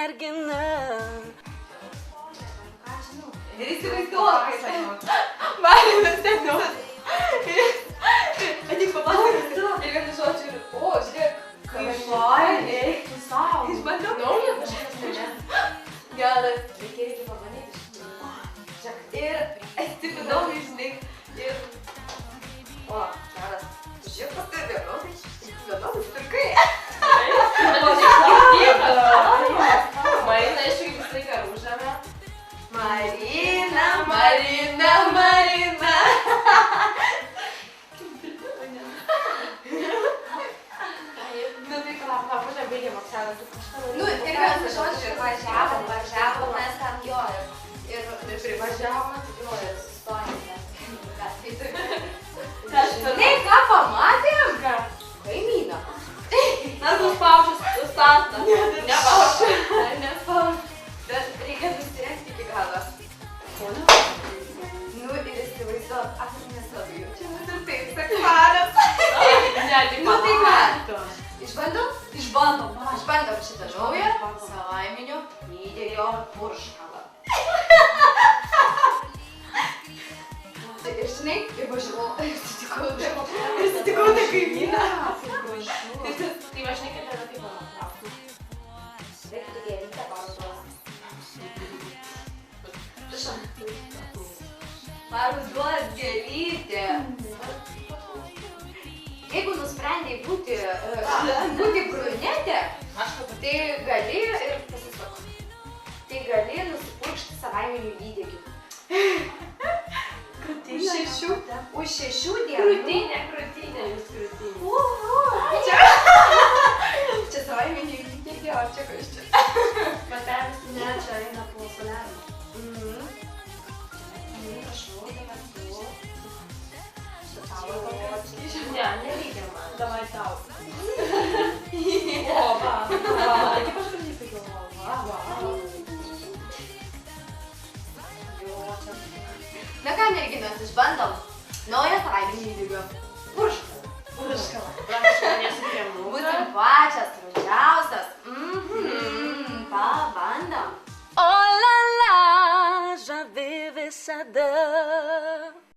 mergina. Ir įsivaizduok, kaip Marinas seniau. Ateik papasakoti. Ir vienu žodžiu, o, žiūrėk, kaip fainiai. Išbandžiau? Nauja kažkas. Geras. Reikia pabandyti. Ir atsipidau, žinai. Ir... O, geras. Žiūrėk, pas tai vienodai. Vienodai pirkai. Marina, aišku, kaip visą laiką rūžame. Marina, Marina, Marina. Nu, tai kalap, aš baigiam apsaugoti kažką. Nu, ir vienu žodžiu, važiavom, mes ten jo. Ir privažiavom, jo, ir sustojom. Žinai, ką pamatėm? Ką? Kaimyną. Mes nuspaužus stantą. Nepaužus. Nepaužus. Bet reikia susirengti iki galo. Nu ir įsivaizduot, aš nesaviu. Čia mums ir taip sekvarės. Nu tai ką? Išbandom? Išbandom. Išbandom šitą naują savaiminių lydėjo purškalą. Ir žinai, ir važiavau, ir sutikau tą kaimyną. Tai važinai, kad tada taip palauk. Reikia tik gėlytę parodos. Parodos gėlytė. Jeigu nusprendėjai būti brunetė, tai gali ir pasisako. Tai gali nusipurkšti savaiminių lydėgių. Už 6 dienų. Krūtinė, jūs krūtinė. Čia savaiminių lydėgių, o čia kas čia? Patelis, ne, čia eina po soliarinį. Prašau, dabar tu. Ne, nereikia man. Davai tau. O, va. Kaip aš galiu sakiau, va. Na ką, merginos, išbandom naują savaiminių lydėgių purškalą. Purškalą. Prašau, nesukėmų. Būsim pačias